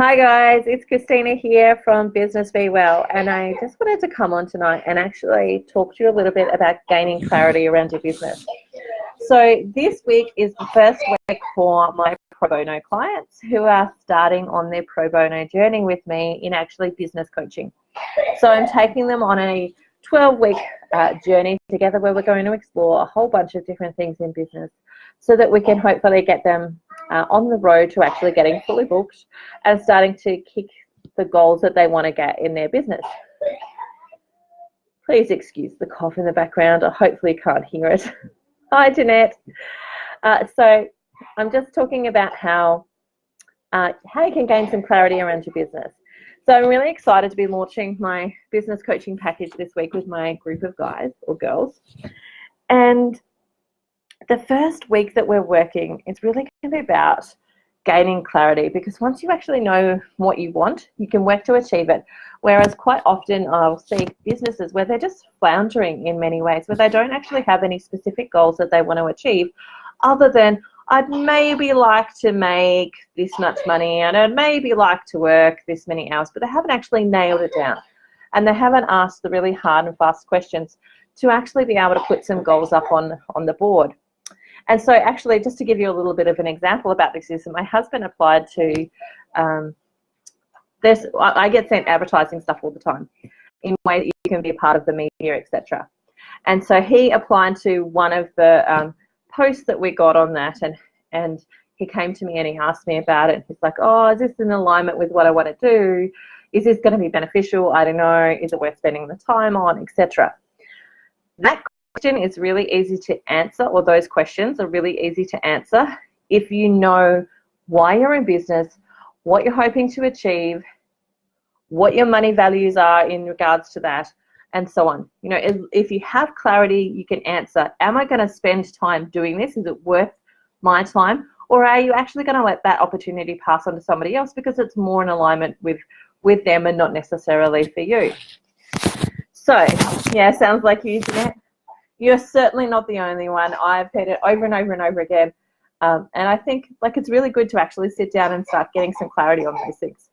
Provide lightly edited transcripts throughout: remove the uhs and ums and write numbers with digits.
Hi guys, it's Christina here from Business Be Well, and I just wanted to come on tonight and actually talk to you a little bit about gaining clarity around your business. So this week is the first week for my pro bono clients who are starting on their pro bono journey with me in actually business coaching. So I'm taking them on a 12-week journey together where we're going to explore a whole bunch of different things in business so that we can hopefully get them on the road to actually getting fully booked and starting to kick the goals that they want to get in their business. Please excuse the cough in the background. I hopefully can't hear it. Hi, Jeanette. So I'm just talking about how you can gain some clarity around your business. So I'm really excited to be launching my business coaching package this week with my group of guys or girls. And the first week that we're working, it's really going to be about gaining clarity, because once you actually know what you want, you can work to achieve it. Whereas quite often I'll see businesses where they're just floundering in many ways, where they don't actually have any specific goals that they want to achieve other than I'd maybe like to make this much money and I'd maybe like to work this many hours, but they haven't actually nailed it down. And they haven't asked the really hard and fast questions to actually be able to put some goals up on the board. And so actually, just to give you a little bit of an example about this, is my husband applied to I get sent advertising stuff all the time in ways that you can be a part of the media, etc. And so he applied to one of the posts that we got on that, and he came to me and he asked me about it. He's like, oh, is this in alignment with what I want to do? Is this going to be beneficial? I don't know. Is it worth spending the time on, etc. That question is really easy to answer, or those questions are really easy to answer if you know why you're in business, what you're hoping to achieve, what your money values are in regards to that, and so on. You know, if you have clarity, you can answer, am I going to spend time doing this? Is it worth my time? Or are you actually going to let that opportunity pass on to somebody else because it's more in alignment with them and not necessarily for you? So, yeah, sounds like you, Jeanette. You're certainly not the only one. I've heard it over and over and over again. And I think it's really good to actually sit down and start getting some clarity on those things.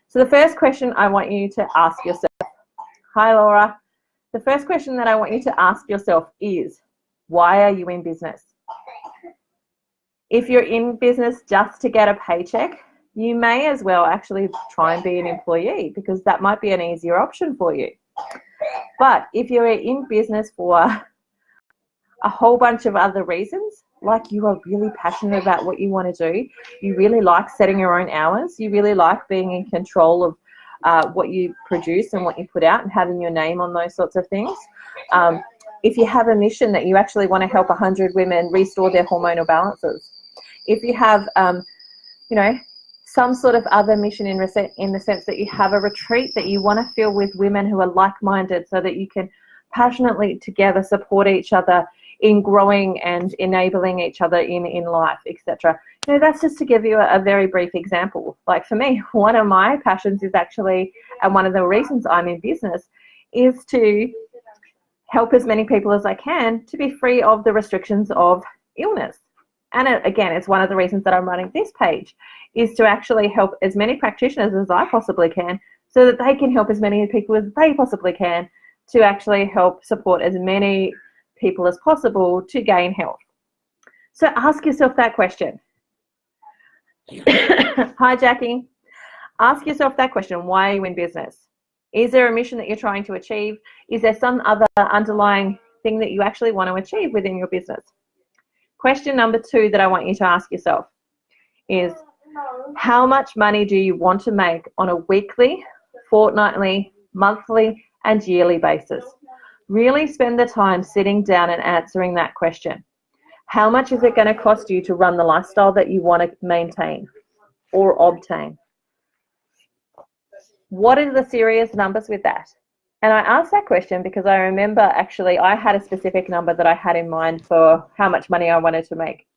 So the first question I want you to ask yourself, hi Laura, the first question that I want you to ask yourself is, why are you in business? If you're in business just to get a paycheck, you may as well actually try and be an employee, because that might be an easier option for you. But if you're in business for a whole bunch of other reasons, like you are really passionate about what you want to do, you really like setting your own hours, you really like being in control of what you produce and what you put out and having your name on those sorts of things. If you have a mission that you actually want to help 100 women restore their hormonal balances, if you have, some sort of other mission in the sense that you have a retreat that you want to fill with women who are like-minded so that you can passionately together support each other in growing and enabling each other in life, etc. You know, that's just to give you a very brief example. Like for me, one of my passions is actually, and one of the reasons I'm in business, is to help as many people as I can to be free of the restrictions of illness. And again, it's one of the reasons that I'm running this page, is to actually help as many practitioners as I possibly can so that they can help as many people as they possibly can to actually help support as many people as possible to gain health. So ask yourself that question. Hi, Jackie. Ask yourself that question. Why are you in business? Is there a mission that you're trying to achieve? Is there some other underlying thing that you actually want to achieve within your business? Question number 2 that I want you to ask yourself is, how much money do you want to make on a weekly, fortnightly, monthly, and yearly basis? Really spend the time sitting down and answering that question. How much is it going to cost you to run the lifestyle that you want to maintain or obtain? What are the serious numbers with that? And I asked that question because I remember actually I had a specific number that I had in mind for how much money I wanted to make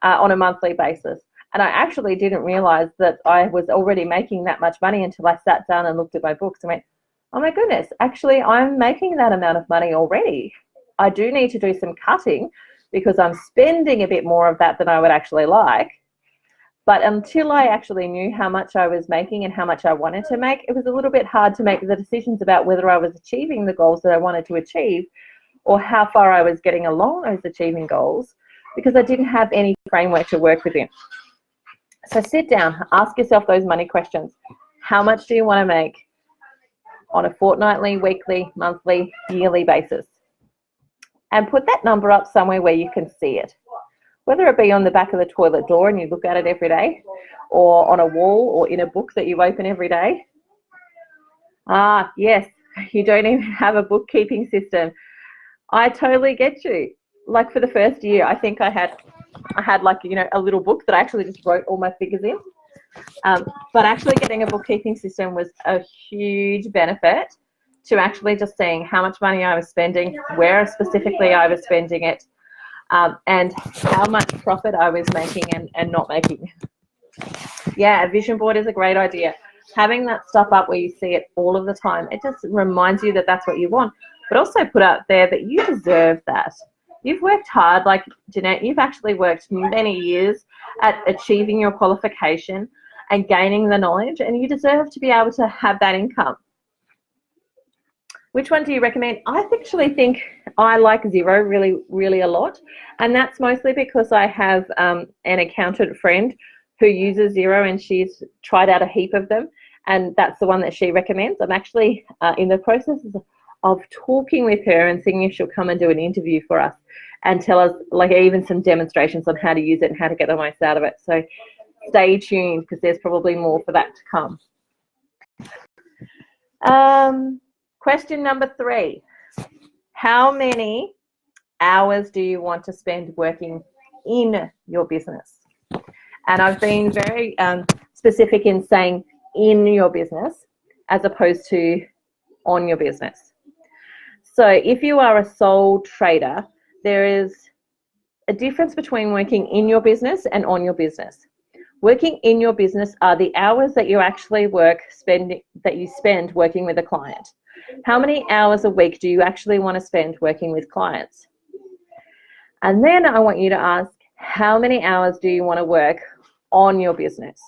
on a monthly basis. And I actually didn't realize that I was already making that much money until I sat down and looked at my books and went, oh my goodness, actually I'm making that amount of money already. I do need to do some cutting because I'm spending a bit more of that than I would actually like. But until I actually knew how much I was making and how much I wanted to make, it was a little bit hard to make the decisions about whether I was achieving the goals that I wanted to achieve or how far I was getting along those achieving goals, because I didn't have any framework to work within. So sit down, ask yourself those money questions. How much do you want to make on a fortnightly, weekly, monthly, yearly basis? And put that number up somewhere where you can see it. Whether it be on the back of the toilet door and you look at it every day, or on a wall, or in a book that you open every day. Ah, yes, you don't even have a bookkeeping system. I totally get you. Like for the first year, I think I had like, you know, a little book that I actually just wrote all my figures in. But actually getting a bookkeeping system was a huge benefit to actually just seeing how much money I was spending, where specifically I was spending it, and how much profit I was making and not making. Yeah, a vision board is a great idea. Having that stuff up where you see it all of the time, it just reminds you that that's what you want, but also put out there that you deserve that. You've worked hard, like Jeanette, you've actually worked many years at achieving your qualification and gaining the knowledge, and you deserve to be able to have that income. Which one do you recommend? I actually think I like Xero really a lot, and that's mostly because I have an accountant friend who uses Xero, and she's tried out a heap of them, and that's the one that she recommends. I'm actually in the process of talking with her and seeing if she'll come and do an interview for us and tell us, like, even some demonstrations on how to use it and how to get the most out of it. So stay tuned, because there's probably more for that to come. Question number 3. How many hours do you want to spend working in your business? And I've been very specific in saying in your business as opposed to on your business. So if you are a sole trader, there is a difference between working in your business and on your business. Working in your business are the hours that you actually spend working with a client. How many hours a week do you actually want to spend working with clients? And then I want you to ask, how many hours do you want to work on your business?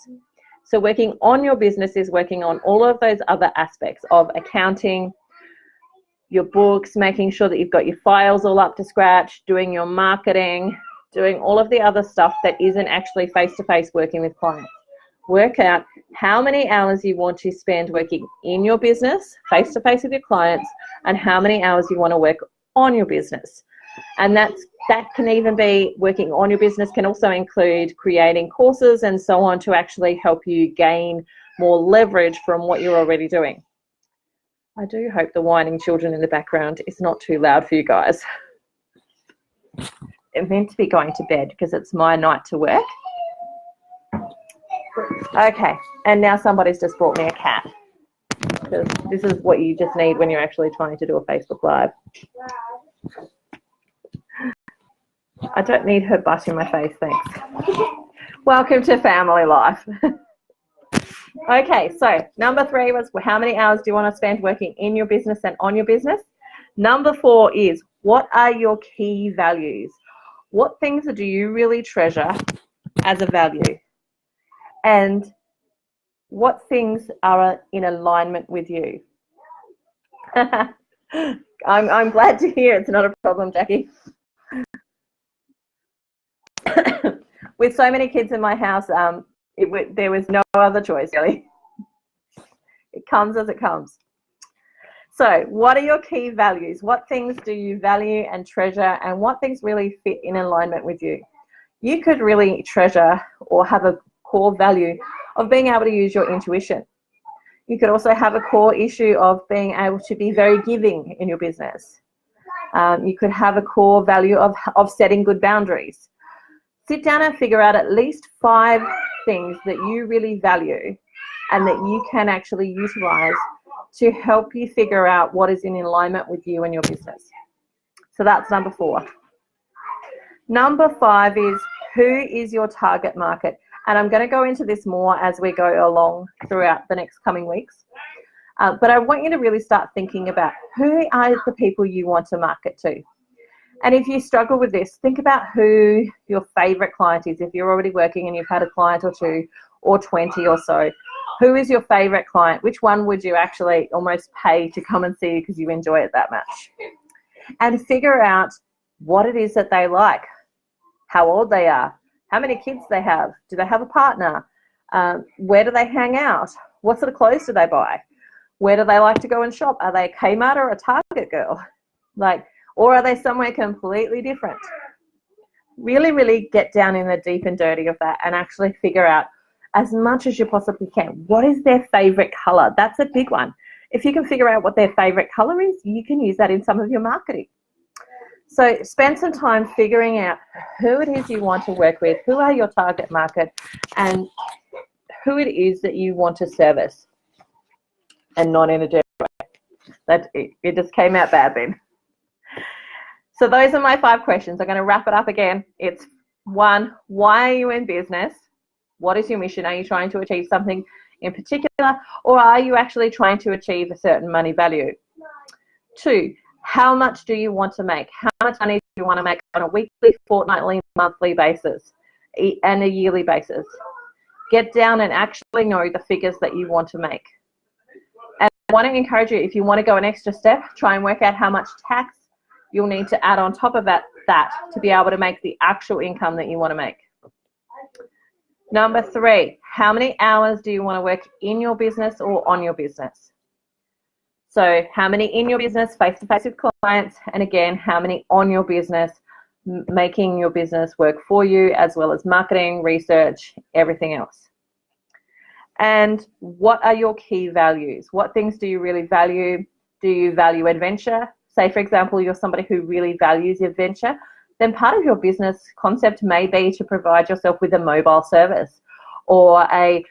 So working on your business is working on all of those other aspects of accounting, your books, making sure that you've got your files all up to scratch, doing your marketing, doing all of the other stuff that isn't actually face-to-face working with clients. Work out how many hours you want to spend working in your business, face-to-face with your clients, and how many hours you want to work on your business. And that can even be working on your business, can also include creating courses and so on to actually help you gain more leverage from what you're already doing. I do hope the whining children in the background is not too loud for you guys. I'm meant to be going to bed because it's my night to work. Okay, and now somebody's just brought me a cat. This is what you just need when you're actually trying to do a Facebook Live. I don't need her butt in my face, thanks. Welcome to family life. Okay, so number 3 was how many hours do you want to spend working in your business and on your business? Number 4 is, what are your key values? What things do you really treasure as a value? And what things are in alignment with you? I'm glad to hear it's not a problem, Jackie. With so many kids in my house, there was no other choice, really. It comes as it comes. So what are your key values? What things do you value and treasure, and what things really fit in alignment with you? You could really treasure or have a core value of being able to use your intuition. You could also have a core issue of being able to be very giving in your business. You could have a core value of setting good boundaries. Sit down and figure out at least 5 things that you really value and that you can actually utilize to help you figure out what is in alignment with you and your business. So that's number 4. Number 5 is, who is your target market? And I'm going to go into this more as we go along throughout the next coming weeks. But I want you to really start thinking about, who are the people you want to market to? And if you struggle with this, think about who your favorite client is. If you're already working and you've had a client or two or 20 or so, who is your favorite client? Which one would you actually almost pay to come and see because you enjoy it that much? And figure out what it is that they like, how old they are, how many kids they have, do they have a partner, where do they hang out, what sort of clothes do they buy, where do they like to go and shop, are they a Kmart or a Target girl, or are they somewhere completely different? Really, really get down in the deep and dirty of that and actually figure out as much as you possibly can. What is their favorite color? That's a big one. If you can figure out what their favorite color is, you can use that in some of your marketing. So spend some time figuring out who it is you want to work with, who are your target market, and who it is that you want to service, and not in a dirty way. It just came out bad then. So those are my 5 questions. I'm going to wrap it up again. It's 1, why are you in business? What is your mission? Are you trying to achieve something in particular, or are you actually trying to achieve a certain money value? 2, how much do you want to make? How much money do you want to make on a weekly, fortnightly, monthly basis, and a yearly basis? Get down and actually know the figures that you want to make. And I want to encourage you, if you want to go an extra step, try and work out how much tax you'll need to add on top of that to be able to make the actual income that you want to make. Number 3, how many hours do you want to work in your business or on your business? So how many in your business, face-to-face with clients, and again, how many on your business, making your business work for you, as well as marketing, research, everything else. And what are your key values? What things do you really value? Do you value adventure? Say, for example, you're somebody who really values adventure, then part of your business concept may be to provide yourself with a mobile service, or every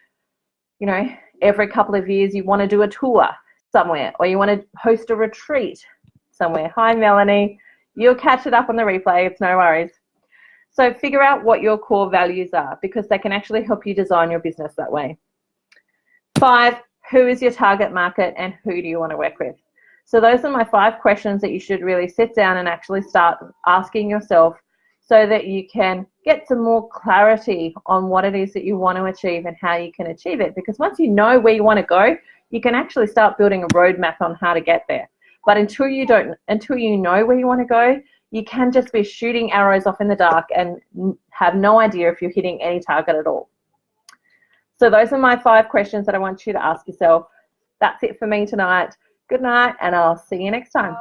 couple of years you want to do a tour somewhere, or you want to host a retreat somewhere. Hi, Melanie. You'll catch it up on the replay. It's no worries. So figure out what your core values are, because they can actually help you design your business that way. 5, who is your target market and who do you want to work with? So those are my 5 questions that you should really sit down and actually start asking yourself, so that you can get some more clarity on what it is that you want to achieve and how you can achieve it. Because once you know where you want to go, you can actually start building a roadmap on how to get there. But until you know where you want to go, you can just be shooting arrows off in the dark and have no idea if you're hitting any target at all. So those are my 5 questions that I want you to ask yourself. That's it for me tonight. Good night, and I'll see you next time.